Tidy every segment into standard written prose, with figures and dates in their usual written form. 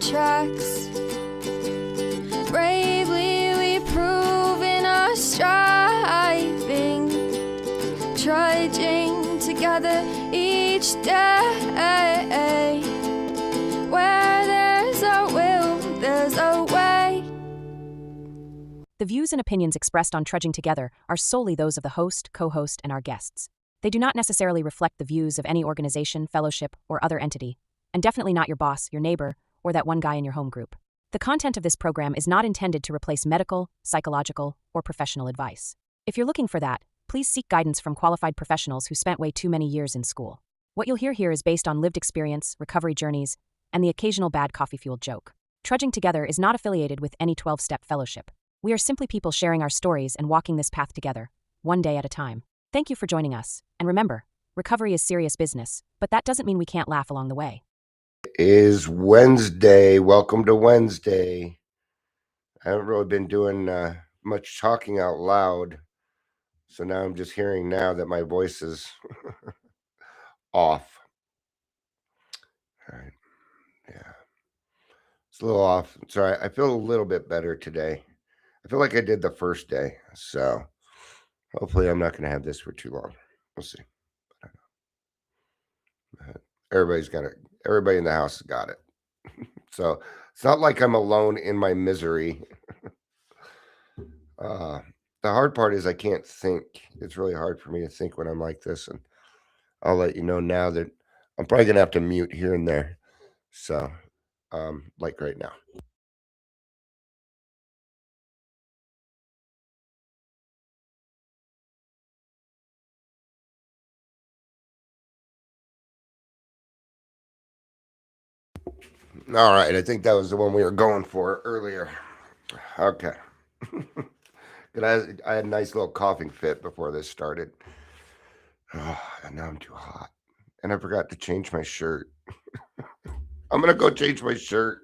tracks. Bravely we prove in our striving, trudging together each day. Where there's a will, there's a way. The views and opinions expressed on Trudging Together are solely those of the host, co-host, and our guests. They do not necessarily reflect the views of any organization, fellowship, or other entity, and definitely not your boss, your neighbor, or that one guy in your home group. The content of this program is not intended to replace medical, psychological, or professional advice. If you're looking for that, please seek guidance from qualified professionals who spent way too many years in school. What you'll hear here is based on lived experience, recovery journeys, and the occasional bad coffee-fueled joke. Trudging Together is not affiliated with any 12-step fellowship. We are simply people sharing our stories and walking this path together, one day at a time. Thank you for joining us, and remember, recovery is serious business, but that doesn't mean we can't laugh along the way. It is Wednesday. Welcome to Wednesday. I haven't really been doing much talking out loud, so now I'm just hearing now that my voice is off. All right. Yeah. It's a little off. Sorry, I feel a little bit better today. I feel like I did the first day, so hopefully I'm not going to have this for too long. We'll see. I don't know. Everybody in the house has got it. So it's not like I'm alone in my misery. The hard part is I can't think. It's really hard for me to think when I'm like this, and I'll let you know now that I'm probably going to have to mute here and there. So, like right now. All right, I think that was the one we were going for earlier. Okay. I had a nice little coughing fit before this started. Oh, and now I'm too hot. And I forgot to change my shirt. I'm going to go change my shirt.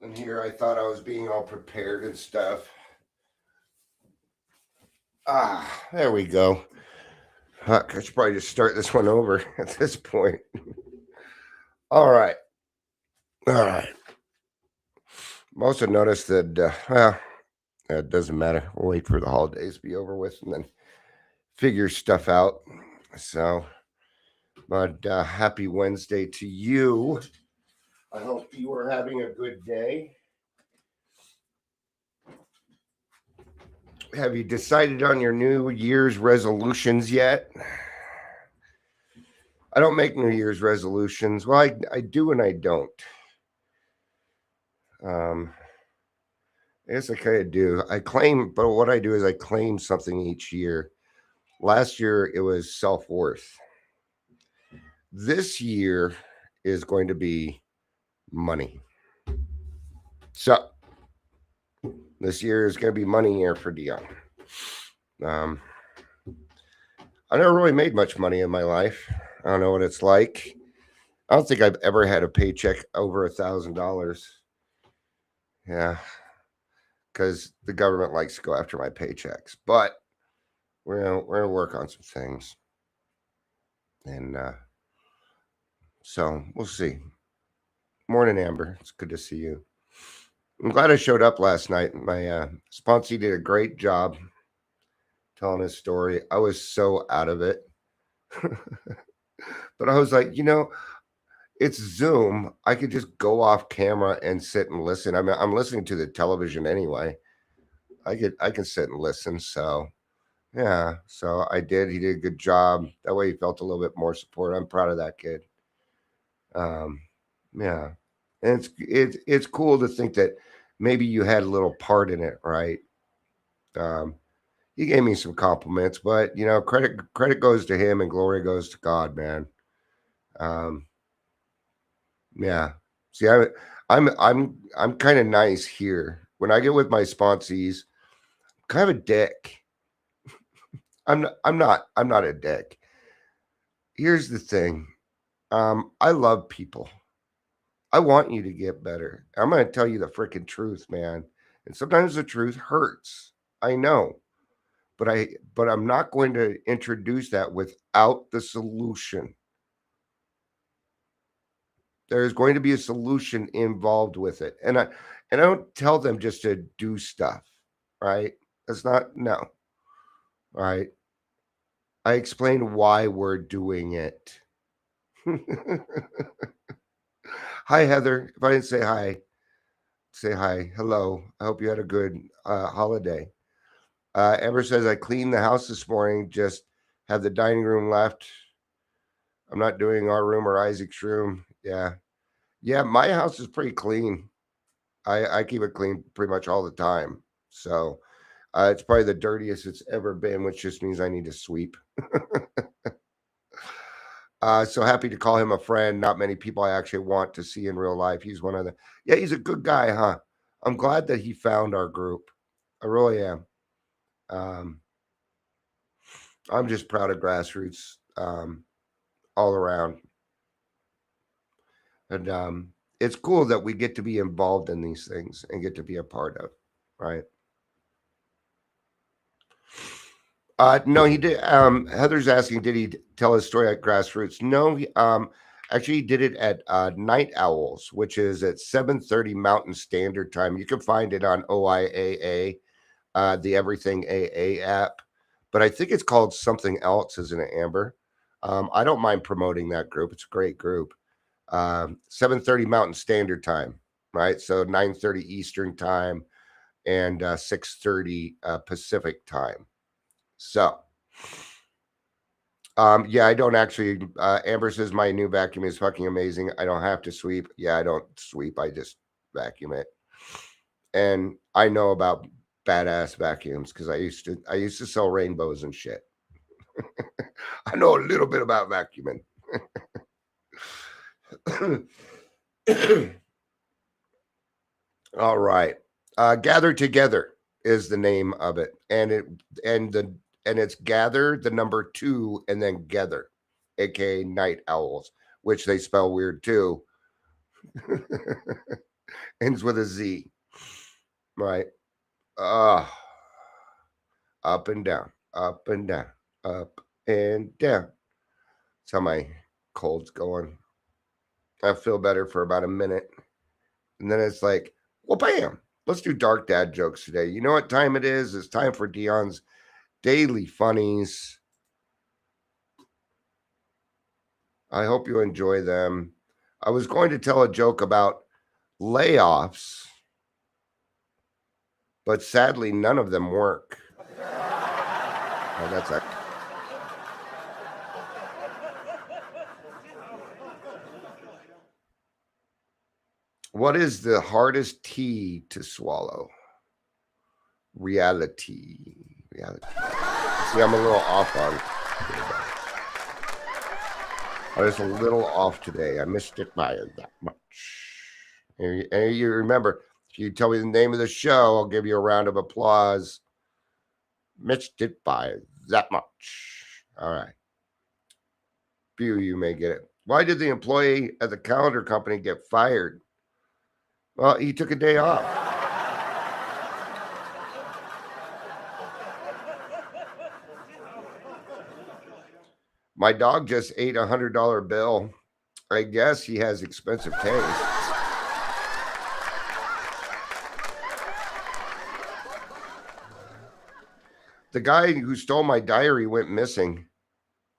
And here I thought I was being all prepared and stuff. There we go. Fuck, I should probably just start this one over at this point. All right. I'm also noticed that, it doesn't matter. We'll wait for the holidays to be over with and then figure stuff out. So, but happy Wednesday to you. I hope you are having a good day. Have you decided on your New Year's resolutions yet? I don't make New Year's resolutions. Well, I do and I don't. I guess I kind of do. But what I do is I claim something each year. Last year, it was self-worth. This year is going to be money. So this year is going to be money year for Dion. I never really made much money in my life. I don't know what it's like. I don't think I've ever had a paycheck over $1,000. Yeah, because the government likes to go after my paychecks. But we're gonna work on some things, and so we'll see. Morning, Amber. It's good to see you. I'm glad I showed up last night. My sponsee did a great job telling his story. I was so out of it. But I was like, it's Zoom. I could just go off camera and sit and listen. I mean, I'm listening to the television anyway. I can sit and listen. So yeah, so I did. He did a good job. That way he felt a little bit more support. I'm proud of that kid. Yeah. And it's cool to think that maybe you had a little part in it, right? He gave me some compliments, but credit goes to him and glory goes to God, man. Yeah. See, I'm kind of nice here. When I get with my sponsees, I'm kind of a dick. I'm not a dick. Here's the thing. I love people. I want you to get better. I'm going to tell you the freaking truth, man. And sometimes the truth hurts. I know. But I'm not going to introduce that without the solution. There's going to be a solution involved with it. And I don't tell them just to do stuff, right? That's not no. Right? I explain why we're doing it. Hi Heather. If I didn't say hi, say hi. Hello. I hope you had a good holiday. Amber says I cleaned the house this morning, just have the dining room left. I'm not doing our room or Isaac's room. Yeah. Yeah, my house is pretty clean. I keep it clean pretty much all the time. So it's probably the dirtiest it's ever been, which just means I need to sweep. So happy to call him a friend. Not many people I actually want to see in real life. He's one of the, yeah, he's a good guy, huh? I'm glad that he found our group. I really am. Um, I'm just proud of grassroots all around. And it's cool that we get to be involved in these things and get to be a part of, right? No, he did. Heather's asking, did he tell his story at Grassroots? No, actually, he did it at Night Owls, which is at 7:30 Mountain Standard Time. You can find it on OIAA, the Everything AA app, but I think it's called something else, isn't it, Amber? I don't mind promoting that group. It's a great group. 7:30 Mountain Standard Time, right? So 9:30 Eastern Time and 6:30 Pacific Time. So, yeah, I don't actually. Amber says my new vacuum is fucking amazing. I don't have to sweep. Yeah, I don't sweep. I just vacuum it. And I know about badass vacuums because I used to sell rainbows and shit. I know a little bit about vacuuming. All right. Gather Together is the name of it, and it's gather the number 2 and then gather, aka night owls, which they spell weird too. Ends with a Z, right? Uh, up and down, up and down, up and down. That's how my cold's going. I feel better for about a minute, and then it's like, well, bam. Let's do dark dad jokes today. You know what time it is? It's time for Dion's Daily Funnies. I hope you enjoy them. I was going to tell a joke about layoffs, but sadly, none of them work. Oh, that's a. What is the hardest T to swallow? Reality. Reality. See, I'm a little off on. I was a little off today. I missed it by that much. And you remember, if you tell me the name of the show, I'll give you a round of applause. Missed it by that much. All right. Few of you may get it. Why did the employee at the calendar company get fired? Well, he took a day off. My dog just ate $100 bill. I guess he has expensive taste. The guy who stole my diary went missing.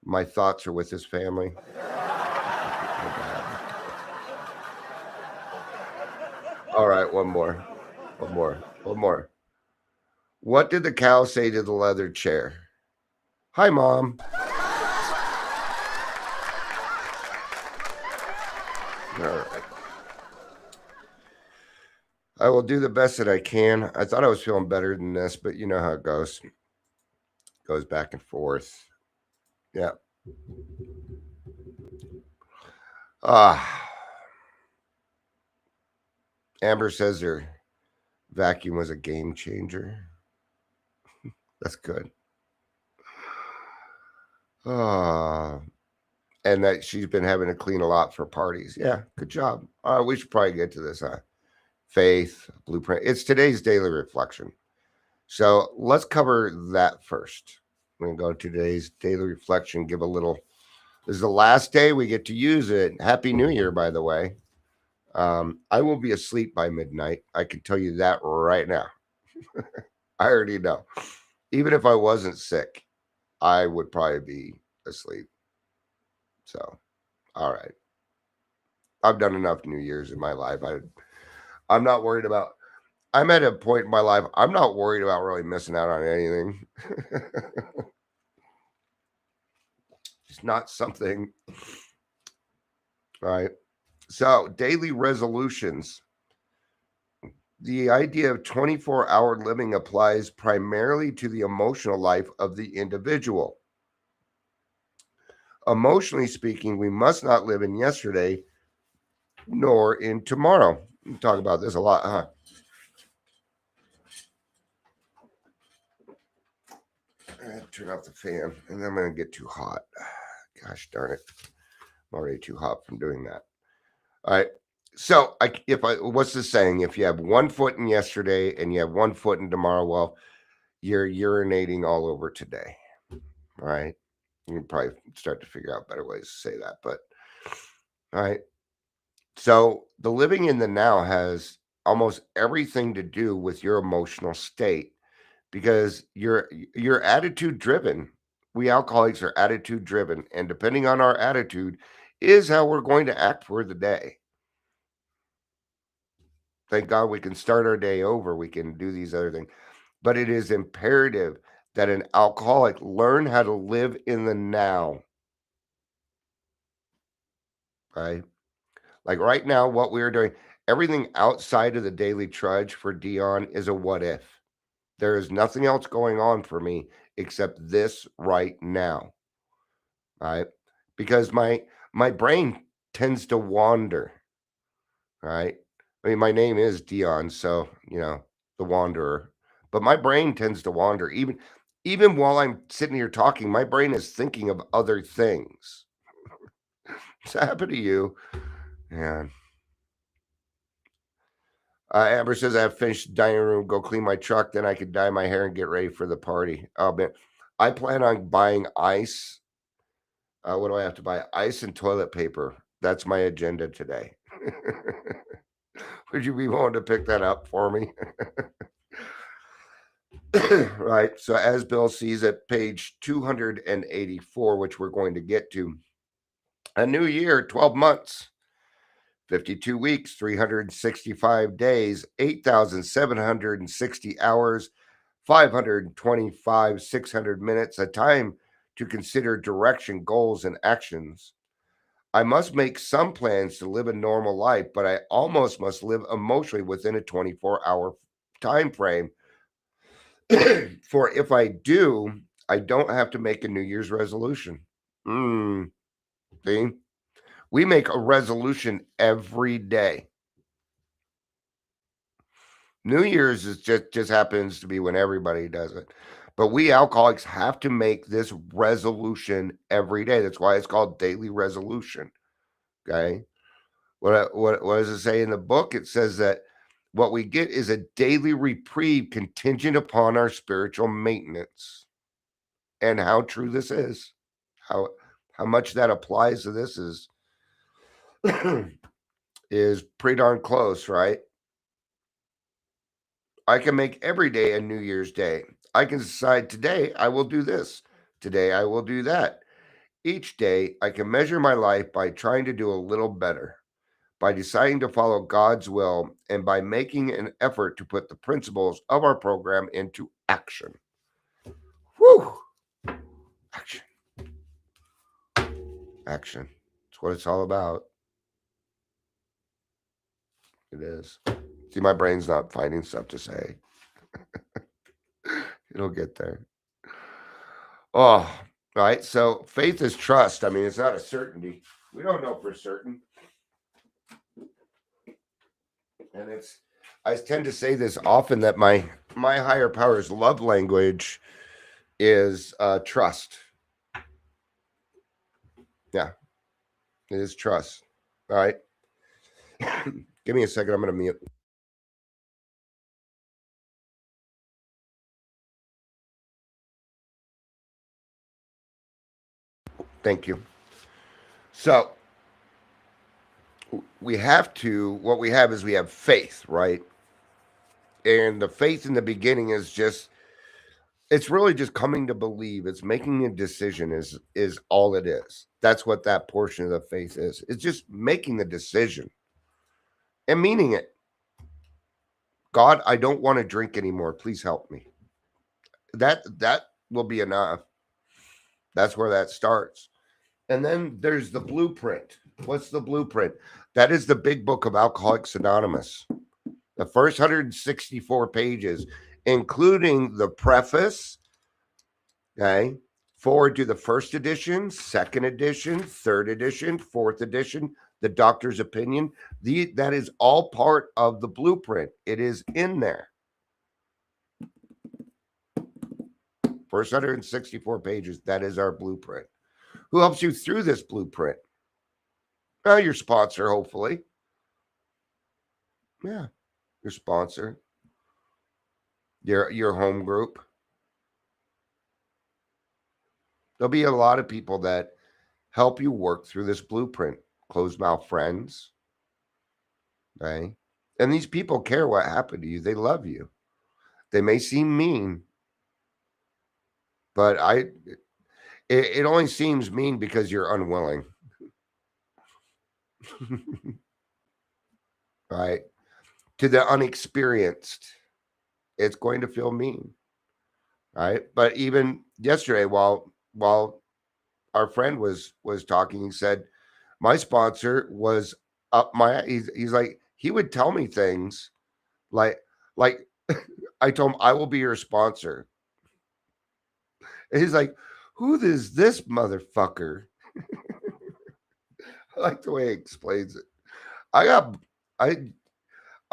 My thoughts are with his family. All right, one more. What did the cow say to the leather chair? Hi, Mom. All right. I will do the best that I can. I thought I was feeling better than this, but you know how it goes. Goes back and forth. Yeah. Amber says her vacuum was a game changer. That's good. and that she's been having to clean a lot for parties. Yeah, good job. We should probably get to this. Faith, blueprint. It's today's daily reflection. So let's cover that first. We're going to go to today's daily reflection, give a little. This is the last day we get to use it. Happy New Year, by the way. I will be asleep by midnight. I can tell you that right now. I already know. Even if I wasn't sick, I would probably be asleep. So, all right. I've done enough New Year's in my life. I'm not worried about. I'm at a point in my life. I'm not worried about really missing out on anything. It's not something. All right. So, daily resolutions. The idea of 24-hour living applies primarily to the emotional life of the individual. Emotionally speaking, we must not live in yesterday nor in tomorrow. We talk about this a lot, huh? Turn off the fan, and then I'm going to get too hot. Gosh darn it. I'm already too hot from doing that. All right. So, what's the saying? If you have 1 foot in yesterday and you have 1 foot in tomorrow, well, you're urinating all over today. All right. You can probably start to figure out better ways to say that. But, all right. So, the living in the now has almost everything to do with your emotional state because you're attitude driven. We alcoholics are attitude driven. And depending on our attitude, is how we're going to act for the day. Thank God we can start our day over. We can do these other things. But it is imperative that an alcoholic learn how to live in the now. Right? Like right now, what we're doing, everything outside of the daily trudge for Dion is a what if. There is nothing else going on for me except this right now. Right? Because my brain tends to wander. Right? I mean, my name is Dion, so the wanderer. But my brain tends to wander. Even while I'm sitting here talking, my brain is thinking of other things. Does that happen to you? Yeah. Amber says I have finished the dining room, go clean my truck, then I could dye my hair and get ready for the party. Oh man, I plan on buying ice. What do I have to buy? Ice and toilet paper. That's my agenda today. Would you be willing to pick that up for me? Right. So as Bill sees at page 284, which we're going to get to, a new year, 12 months, 52 weeks, 365 days, 8,760 hours, 525, 600 minutes, a time to consider direction, goals, and actions. I must make some plans to live a normal life, but I almost must live emotionally within a 24-hour time frame. For if I do, I don't have to make a New Year's resolution. See? We make a resolution every day. New Year's is just happens to be when everybody does it. But we alcoholics have to make this resolution every day. That's why it's called daily resolution. Okay. What does it say in the book? It says that what we get is a daily reprieve contingent upon our spiritual maintenance. And how true this is, how much that applies to this is is pretty darn close, right? I can make every day a New Year's Day. I can decide today I will do this. Today I will do that. Each day I can measure my life by trying to do a little better, by deciding to follow God's will, and by making an effort to put the principles of our program into action. Whew! Action. Action. That's what it's all about. It is. See, my brain's not finding stuff to say. It'll get there. Oh, right. So faith is trust. I mean, it's not a certainty. We don't know for certain. And I tend to say this often that my higher power's love language is trust. Yeah. It is trust. All right. Give me a second. I'm going to mute. Thank you. So we have to, what we have is we have faith, right? And the faith in the beginning is just, it's really just coming to believe. It's making a decision is all it is. That's what that portion of the faith is. It's just making the decision and meaning it. God, I don't want to drink anymore. Please help me. That will be enough. That's where that starts. And then there's the blueprint. What's the blueprint? That is the big book of Alcoholics Anonymous. The first 164 pages, including the preface, okay, forward to the first edition, second edition, third edition, fourth edition, the doctor's opinion. That is all part of the blueprint. It is in there. First 164 pages, that is our blueprint. Who helps you through this blueprint? Well, your sponsor, hopefully. Yeah, your sponsor. Your home group. There'll be a lot of people that help you work through this blueprint. Closed mouth friends. Okay. And these people care what happened to you. They love you. They may seem mean, but it only seems mean because you're unwilling. Right? To the unexperienced, it's going to feel mean. Right? But even yesterday, while our friend was talking, he said, my sponsor was up my he's like, he would tell me things like I told him, I will be your sponsor. And he's like, who is this motherfucker? I like the way he explains it. I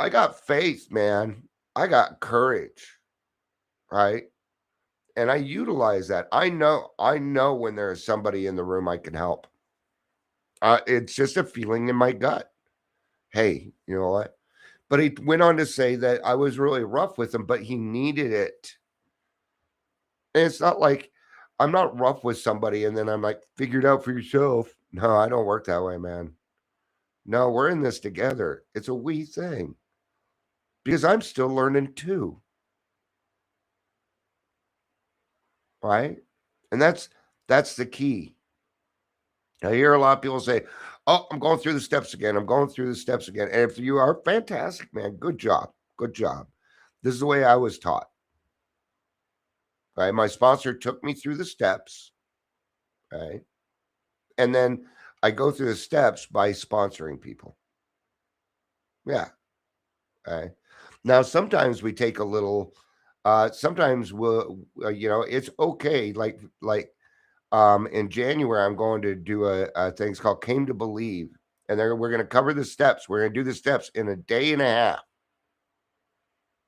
got faith, man. I got courage. Right? And I utilize that. I know when there's somebody in the room I can help. It's just a feeling in my gut. Hey, you know what? But he went on to say that I was really rough with him, but he needed it. And it's not like I'm not rough with somebody and then I'm like, figure it out for yourself. No, I don't work that way, man. No, we're in this together. It's a we thing. Because I'm still learning too. Right? And that's the key. I hear a lot of people say, oh, I'm going through the steps again. I'm going through the steps again. And if you are, fantastic, man. Good job. Good job. This is the way I was taught. Right? My sponsor took me through the steps. Right? And then I go through the steps by sponsoring people. Yeah. Right? Now, sometimes we take a little, sometimes we'll, it's okay. Like, in January, I'm going to do a thing called Came to Believe. And we're going to cover the steps. We're going to do the steps in a day and a half.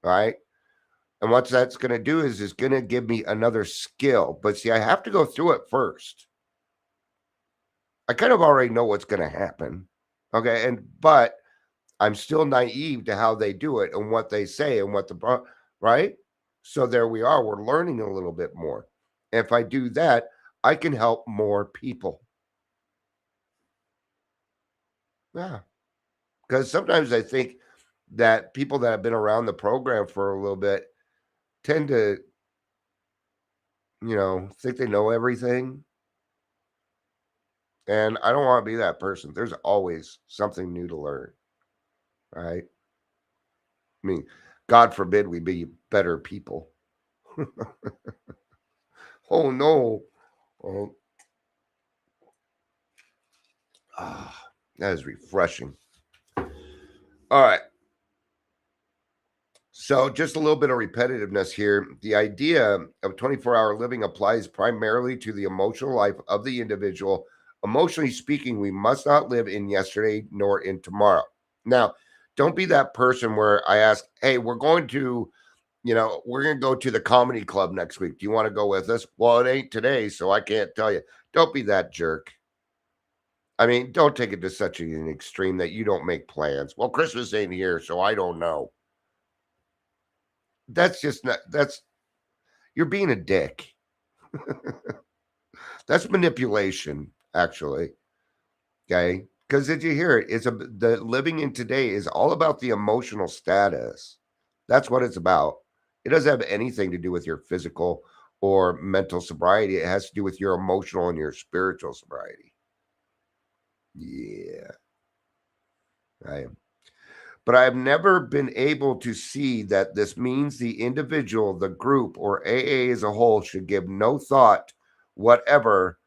Right? And what that's going to do is going to give me another skill. But see, I have to go through it first. I kind of already know what's going to happen. Okay. But I'm still naive to how they do it and what they say and right? So there we are. We're learning a little bit more. If I do that, I can help more people. Yeah. Because sometimes I think that people that have been around the program for a little bit tend to, think they know everything. And I don't want to be that person. There's always something new to learn. Right? I mean, God forbid we be better people. Oh, no. Oh. That is refreshing. All right. So just a little bit of repetitiveness here. The idea of 24-hour living applies primarily to the emotional life of the individual. Emotionally speaking, we must not live in yesterday nor in tomorrow. Now, don't be that person where I ask, hey, we're going to go to the comedy club next week. Do you want to go with us? Well, it ain't today, so I can't tell you. Don't be that jerk. I mean, don't take it to such an extreme that you don't make plans. Well, Christmas ain't here, so I don't know. That's just not, you're being a dick. That's manipulation, actually. Okay. Because did you hear it? The living in today is all about the emotional status. That's what it's about. It doesn't have anything to do with your physical or mental sobriety. It has to do with your emotional and your spiritual sobriety. Yeah. Right. But I've never been able to see that this means the individual, the group, or AA as a whole should give no thought whatever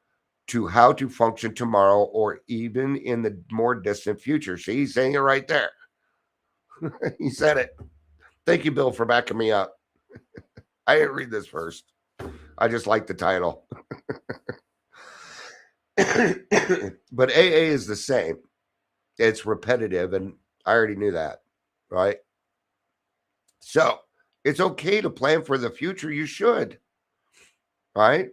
to how to function tomorrow or even in the more distant future. See, he's saying it right there. He said it. Thank you, Bill, for backing me up. I didn't read this first. I just like the title. But AA is the same. It's repetitive, and I already knew that, right? So it's okay to plan for the future. You should, right?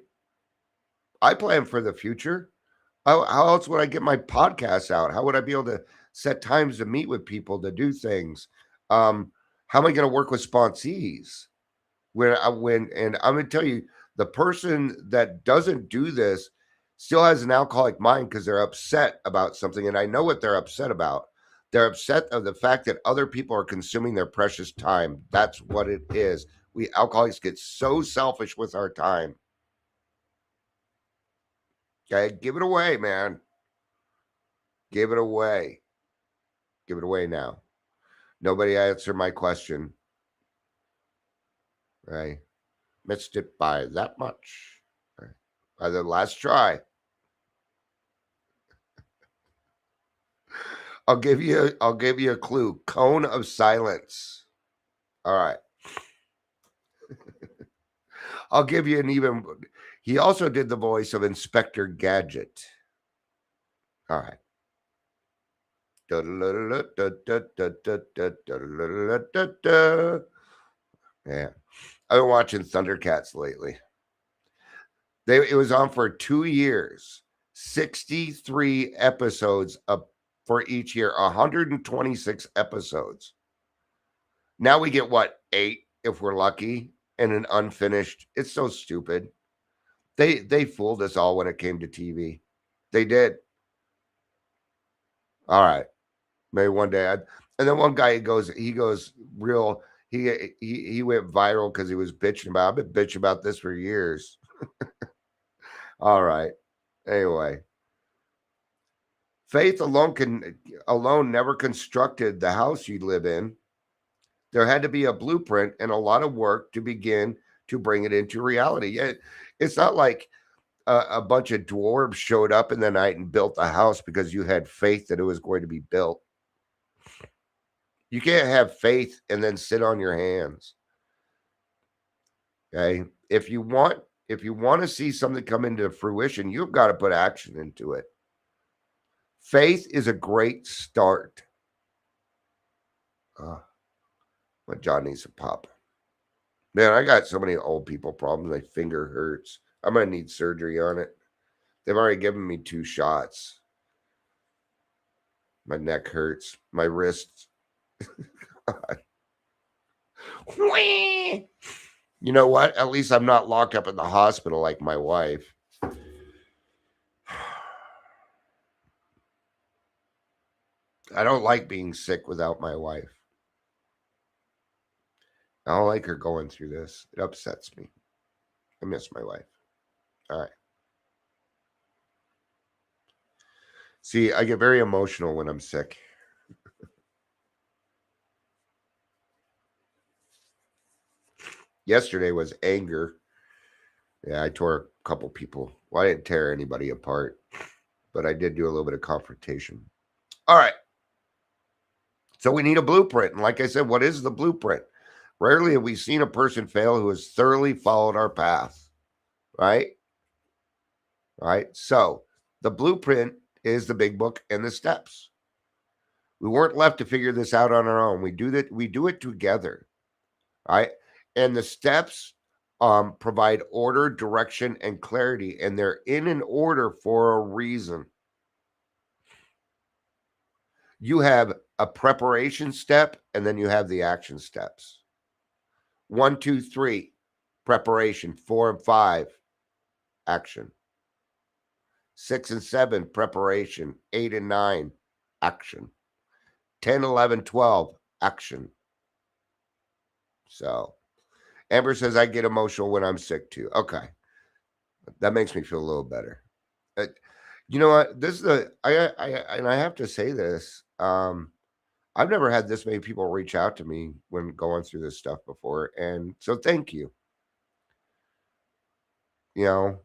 I plan for the future. How else would I get my podcasts out? How would I be able to set times to meet with people to do things? How am I going to work with sponsees? And I'm going to tell you, the person that doesn't do this still has an alcoholic mind because they're upset about something, and I know what they're upset about. They're upset of the fact that other people are consuming their precious time. That's what it is. We alcoholics get so selfish with our time. Okay, give it away, man. Give it away. Give it away now. Nobody answered my question. Right. Missed it by that much. Right. By the last try. I'll give you a clue. Cone of silence. All right. I'll give you an even. He also did the voice of Inspector Gadget. All right. Yeah. I've been watching Thundercats lately. It was on for 2 years, 63 episodes for each year, 126 episodes. Now we get what, 8 if we're lucky, and an unfinished. It's so stupid. They fooled us all when it came to TV. They did. All right. Maybe one day. And then one guy he goes real. He went viral because he was bitching about. I've been bitching about this for years. All right. Anyway, faith alone never constructed the house you live in. There had to be a blueprint and a lot of work to begin to bring it into reality. It's not like a bunch of dwarves showed up in the night and built the house because you had faith that it was going to be built. You can't have faith and then sit on your hands. Okay? If you want to see something come into fruition, you've got to put action into it. Faith is a great start. But John needs a pop. Man, I got so many old people problems. My finger hurts. I'm going to need surgery on it. They've already given me 2 shots. My neck hurts. My wrists. You know what? At least I'm not locked up in the hospital like my wife. I don't like being sick without my wife. I don't like her going through this. It upsets me. I miss my wife. All right. See, I get very emotional when I'm sick. Yesterday was anger. Yeah, I tore a couple people. Well, I didn't tear anybody apart, but I did do a little bit of confrontation. All right. So we need a blueprint. And like I said, what is the blueprint? Rarely have we seen a person fail who has thoroughly followed our path, right? Right. So the blueprint is the big book and the steps. We weren't left to figure this out on our own. We do it together, right? And the steps provide order, direction, and clarity, and they're in an order for a reason. You have a preparation step, and then you have the action steps. 1, 2, 3, preparation. 4 and 5, action. 6 and 7, preparation. 8 and 9, action. 10, 11, 12, action. So, Amber says, I get emotional when I'm sick too. Okay. That makes me feel a little better. You know what? This is and I have to say this. I've never had this many people reach out to me when going through this stuff before. And so thank you. You know,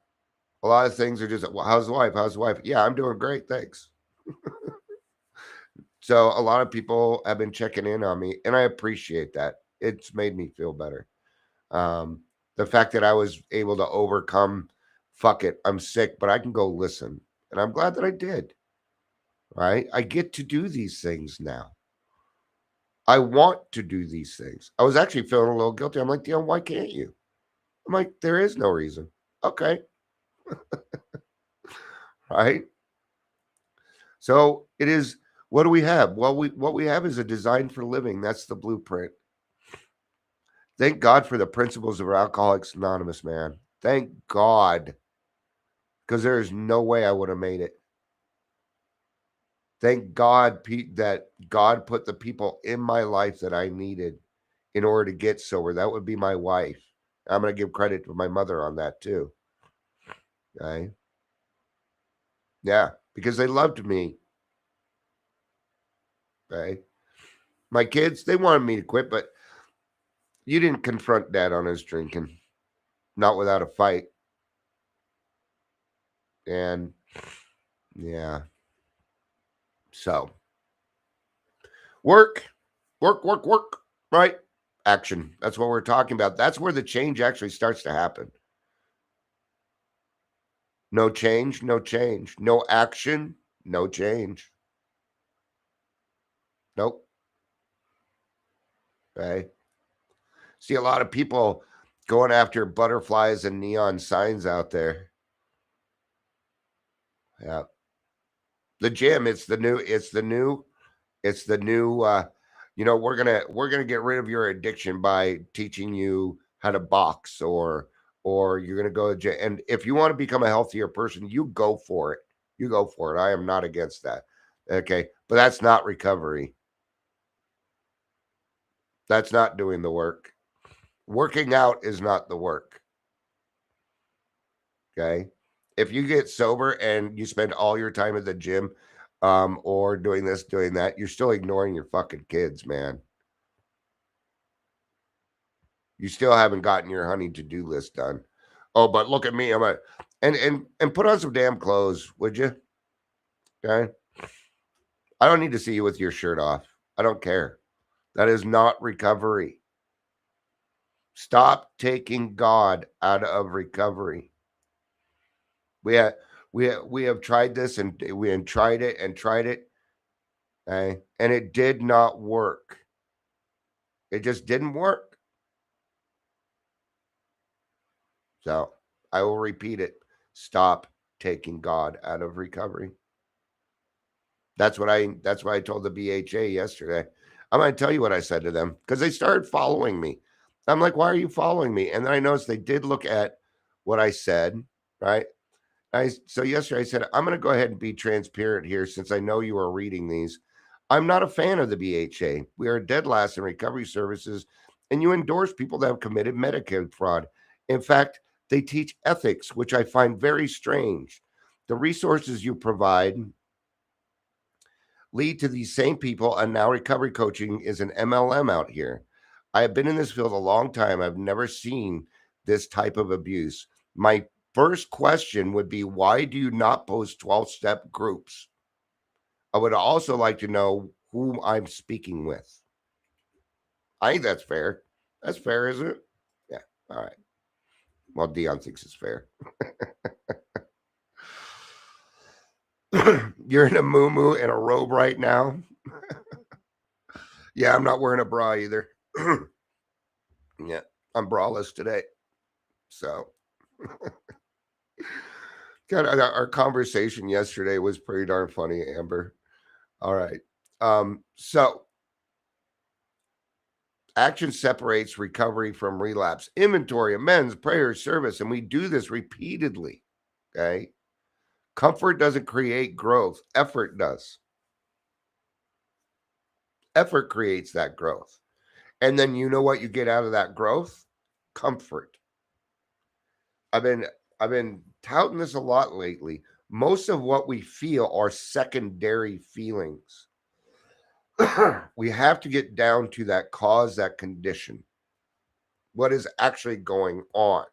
a lot of things are just, well, how's the wife? How's the wife? Yeah, I'm doing great. Thanks. So a lot of people have been checking in on me, and I appreciate that. It's made me feel better. Um, the fact that I was able to overcome, fuck it, I'm sick, but I can go listen. And I'm glad that I did. Right? I get to do these things now. I want to do these things. I was actually feeling a little guilty. I'm like, Dion, why can't you? I'm like, there is no reason. Okay. Right? So it is, what do we have? Well, what we have is a design for living. That's the blueprint. Thank God for the principles of Alcoholics Anonymous, man. Thank God. Because there is no way I would have made it. Thank God, Pete, that God put the people in my life that I needed in order to get sober. That would be my wife. I'm going to give credit to my mother on that too. Okay. Yeah, because they loved me. Okay. My kids, they wanted me to quit, but you didn't confront Dad on his drinking, not without a fight. And yeah. So work, right? Action. That's what we're talking about. That's where the change actually starts to happen. No change, no change. No action, no change. Nope. Okay. See a lot of people going after butterflies and neon signs out there. Yeah. The gym, it's the new, we're gonna get rid of your addiction by teaching you how to box, or you're gonna go to gym. And if you want to become a healthier person, you go for it. You go for it. I am not against that. Okay. But that's not recovery. That's not doing the work. Working out is not the work. Okay. If you get sober and you spend all your time at the gym, or doing this, doing that, you're still ignoring your fucking kids, man. You still haven't gotten your honey to-do list done. Oh, but look at me. And put on some damn clothes, would you? Okay. I don't need to see you with your shirt off. I don't care. That is not recovery. Stop taking God out of recovery. We have tried this, and we have tried it and tried it, okay? And it did not work. It just didn't work. So I will repeat it. Stop taking God out of recovery. That's what I told the BHA yesterday. I'm going to tell you what I said to them, because they started following me. I'm like, why are you following me? And then I noticed they did look at what I said, right? So yesterday I said, I'm going to go ahead and be transparent here, since I know you are reading these. I'm not a fan of the BHA. We are dead last in recovery services, and you endorse people that have committed Medicaid fraud. In fact, they teach ethics, which I find very strange. The resources you provide lead to these same people, and now recovery coaching is an MLM out here. I have been in this field a long time. I've never seen this type of abuse. My first question would be, why do you not post 12-step groups? I would also like to know whom I'm speaking with. I think that's fair. That's fair, isn't it? Yeah. All right. Well, Dion thinks it's fair. You're in a muumuu and a robe right now. Yeah, I'm not wearing a bra either. Yeah, I'm braless today. So, God, our conversation yesterday was pretty darn funny, Amber. All right. So action separates recovery from relapse. Inventory, amends, prayer, service, and we do this repeatedly. Okay. Comfort doesn't create growth, effort does. Effort creates that growth. And then you know what you get out of that growth? Comfort. I've been touting this a lot lately. Most of what we feel are secondary feelings. We have to get down to that cause, that condition. What is actually going on?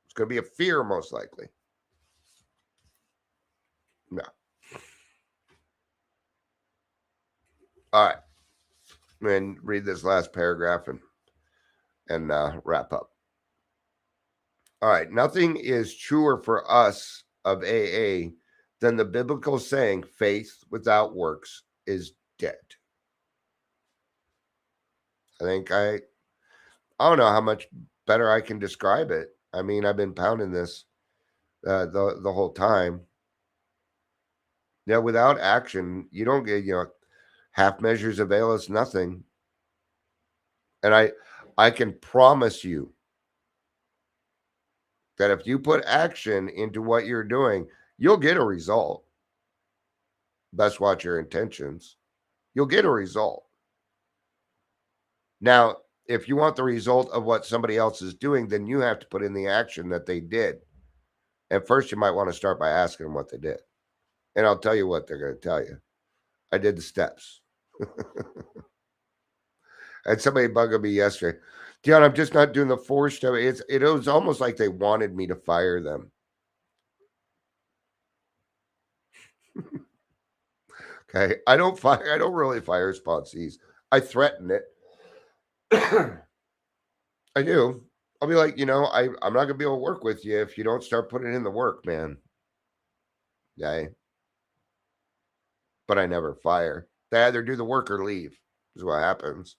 It's going to be a fear, most likely. No. All right. And read this last paragraph and wrap up. All right. Nothing is truer for us of AA than the biblical saying, faith without works is dead. I don't know how much better I can describe it. I mean, I've been pounding this the whole time. Yeah, without action, you don't get, half measures avail us nothing. And I can promise you that if you put action into what you're doing, you'll get a result. Best watch your intentions. You'll get a result. Now, if you want the result of what somebody else is doing, then you have to put in the action that they did. And first, you might want to start by asking them what they did. And I'll tell you what they're going to tell you. I did the steps. And somebody bugged me yesterday. Dion, I'm just not doing the 4 step. It was almost like they wanted me to fire them. Okay. I don't really fire sponsees. I threaten it. I do. I'll be like, I'm not going to be able to work with you if you don't start putting in the work, man. Okay. But I never fire. They either do the work or leave, is what happens.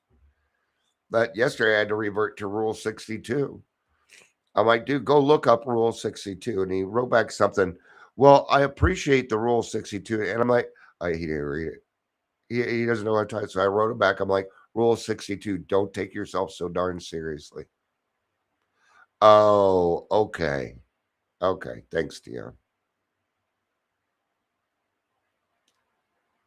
But yesterday I had to revert to Rule 62. I'm like, dude, go look up Rule 62. And he wrote back something. Well, I appreciate the Rule 62. And I'm like, he didn't read it. He doesn't know what to type. So I wrote it back. I'm like, Rule 62, don't take yourself so darn seriously. Oh, okay. Okay. Thanks, Dion.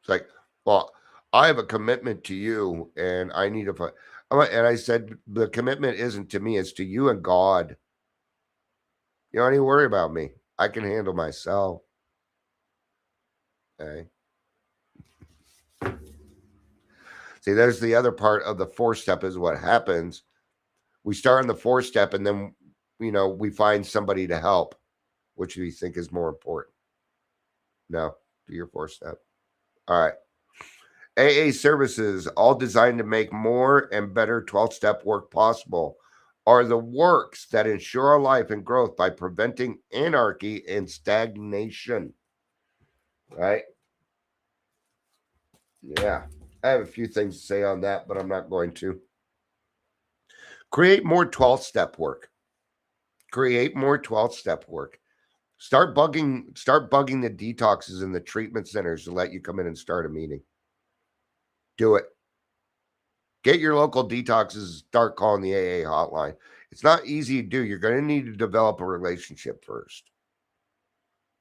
It's like, well, I have a commitment to you and I need to. And I said, the commitment isn't to me, it's to you and God. You don't need to worry about me. I can handle myself. Okay. See, there's the other part of the 4 step is what happens. We start on the 4 step and then, we find somebody to help, which we think is more important. No, do your 4 step. All right. AA services, all designed to make more and better 12 step work possible, are the works that ensure our life and growth by preventing anarchy and stagnation. Right? Yeah. I have a few things to say on that, but I'm not going to. Create more 12 step work. Create more 12 step work. Start bugging the detoxes and the treatment centers to let you come in and start a meeting. Do it. Get your local detoxes, start calling the AA hotline. It's not easy to do. You're going to need to develop a relationship first.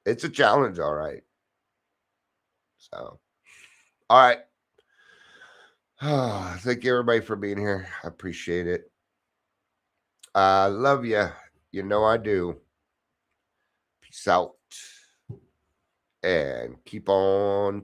It's a challenge, all right. So, all right. Thank you, everybody, for being here. I appreciate it. I love you. You know I do. Peace out. And keep on